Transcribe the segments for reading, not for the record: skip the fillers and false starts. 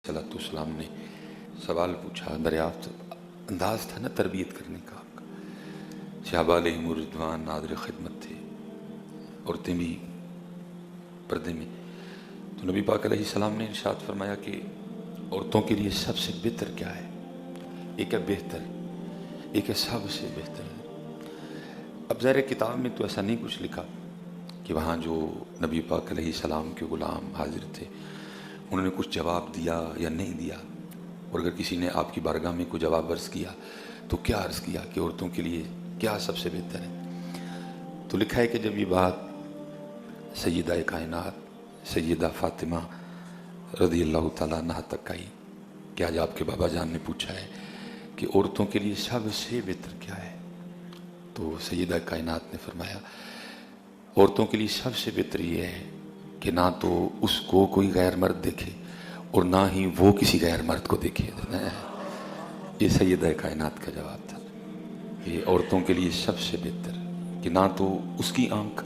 सलाम ने सवाल पूछा, दरियाफ्त अंदाज था ना तरबियत करने का आपका। शहबा अलैहिमुर्रिदवान नाज़िर खिदमत थे, औरतें भी पर्दे में। तो नबी पाक अलैहिस्सलाम ने इरशाद फरमाया कि औरतों के लिए सबसे बेहतर क्या है। एक है बेहतर, एक है सबसे बेहतर। अब ज़ाहिर किताब में तो ऐसा नहीं कुछ लिखा कि वहाँ जो नबी पाक अलैहिस्सलाम के ग़ुलाम हाजिर थे उन्होंने कुछ जवाब दिया या नहीं दिया, और अगर किसी ने आपकी बारगाह में कोई जवाब अर्ज़ किया तो क्या अर्ज़ किया कि औरतों के लिए क्या सबसे बेहतर है। तो लिखा है कि जब ये बात सय्यदा कायनात सय्यदा फ़ातिमा रज़ियल्लाहु तआला अन्हा तक आई कि आज आपके बाबा जान ने पूछा है कि औरतों के लिए सबसे बेहतर क्या है, तो सय्यदा कायनात ने फरमाया औरतों के लिए सबसे बेहतर ये है कि ना तो उसको कोई गैर मर्द देखे और ना ही वो किसी गैर मर्द को देखे। ये सय्यदा कायनात का जवाब था। ये औरतों के लिए सबसे बेहतर कि ना तो उसकी आंख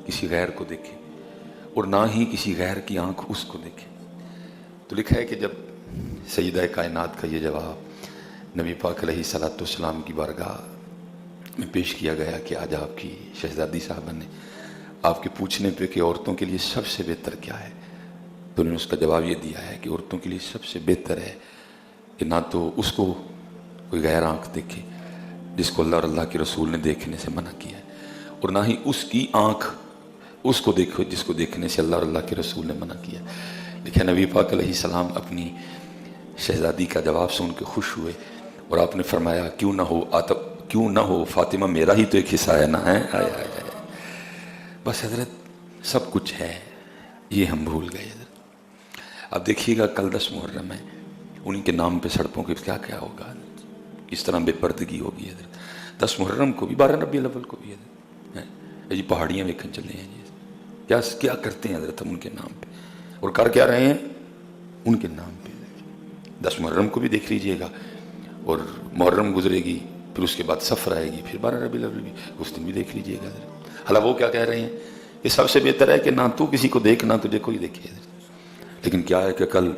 किसी गैर को देखे और ना ही किसी गैर की आंख उसको देखे। तो लिखा है कि जब सय्यदा कायनात का ये जवाब नबी पाक अलैहिस्सलातु वस्सलाम की बारगाह में पेश किया गया कि आज आपकी शहजादी साहबा ने आपके पूछने पे कि औरतों के लिए सबसे बेहतर क्या है, तो उन्होंने उसका जवाब ये दिया है कि औरतों के लिए सबसे बेहतर है कि ना तो उसको कोई गैर आंख देखे जिसको अल्लाह और अल्लाह के रसूल ने देखने से मना किया है, और ना ही उसकी आंख उसको देखो जिसको देखने से अल्लाह और अल्लाह के रसूल ने मना किया। देखिए नबी पाक अलैहिस्सलाम अपनी शहजादी का जवाब सुन के खुश हुए और आपने फरमाया क्यों ना हो फातिमा, मेरा ही तो एक हिस्सा है ना। है आय आय आय। बस हजरत सब कुछ है, ये हम भूल गए हजरत। अब देखिएगा कल 10 मुहर्रम है, उन्हीं के नाम पे सड़कों के क्या क्या होगा, किस तरह बेपर्दगी होगी हजरत। 10 मुहर्रम को भी 12 रबीउल अव्वल को भी हजरत जी पहाड़ियाँ वेखन चले हैं जी, क्या क्या करते हैं हजरत हम उनके नाम पे, और कर क्या रहे हैं उनके नाम पे। 10 मुहर्रम को भी देख लीजिएगा, और मुहर्रम गुजरेगी फिर उसके बाद सफ़र आएगी, फिर 12 रबीउल अव्वल भी उस दिन भी देख लीजिएगा हजरत। हालांकि वो क्या कह रहे हैं कि सबसे बेहतर है कि ना तू किसी को देख ना तुझे कोई देखे, लेकिन क्या है कि कल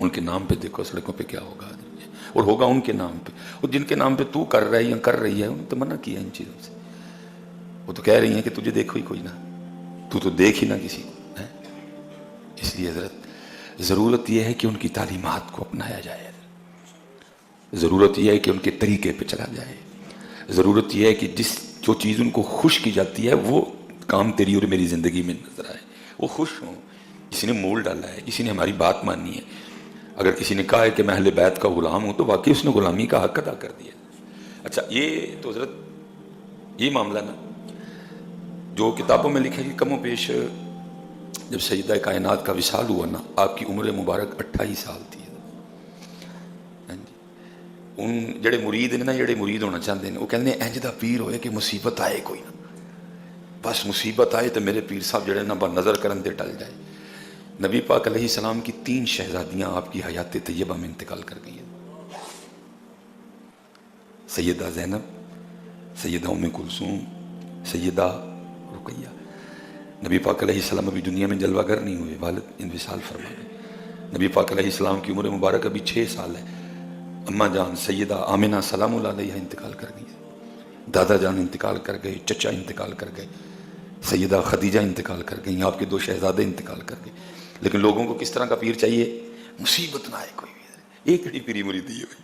उनके नाम पे देखो सड़कों पे क्या होगा, और होगा उनके नाम पे, और जिनके नाम पे तू कर रहा है या कर रही है उन्होंने तो मना किया इन चीज़ों से। वो तो कह रही हैं कि तुझे देखो ही कोई ना, तू तो देख ही ना किसी को है। इसलिए हजरत ज़रूरत यह है कि उनकी तालीमात को अपनाया जाए, ज़रूरत यह है कि उनके तरीके पे चला जाए, ज़रूरत यह है कि जो चीज़ उनको खुश की जाती है वो काम तेरी और मेरी ज़िंदगी में नजर आए, वो खुश हों। किसी ने मोल डाला है, किसी ने हमारी बात मानी है, अगर किसी ने कहा है कि मैं अहले बैत का ग़ुलाम हूँ तो वाकई उसने ग़ुलामी का हक अदा कर दिया। अच्छा ये तो हज़रत ये मामला ना जो किताबों में लिखा है कि कमो पेश जब सय्यदा कायनात का विसाल हुआ ना, आपकी उम्र मुबारक 28 साल थी। उन जड़े मुरीद ने ना, जड़े मुरीद होना चाहते हैं वो कहते हैं इंज दा पीर होए कि मुसीबत आए कोई ना, बस मुसीबत आए तो मेरे पीर साहब जड़े ना नज़र करन ते टल जाए। नबी पाक अलैहिस्सलाम की 3 शहजादियाँ आपकी हयात तैयबा में इंतकाल कर गई हैं। सैयदा ज़ैनब, सैयदा उम्मे कुलसूम, सैयदा रुकैया। नबी पाक अलैहिस्सलाम अभी दुनिया में जलवागर नहीं हुए, वालिद इंविसाल फरमा गए। नबी पाक अलैहिस्सलाम की उम्र मुबारक अभी 6 साल है। अम्मा जान सैयदा आमिना सलामुल्लाह अलैहा इंतकाल कर गई, दादा जान इंतकाल कर गए, चचा इंतकाल कर गए, सैयदा खदीजा इंतकाल कर गई, आपके 2 शहजादे इंतकाल कर गए। लेकिन लोगों को किस तरह का पीर चाहिए, मुसीबत ना आए कोई भी, एक ही पीरी मुरीदी हुई।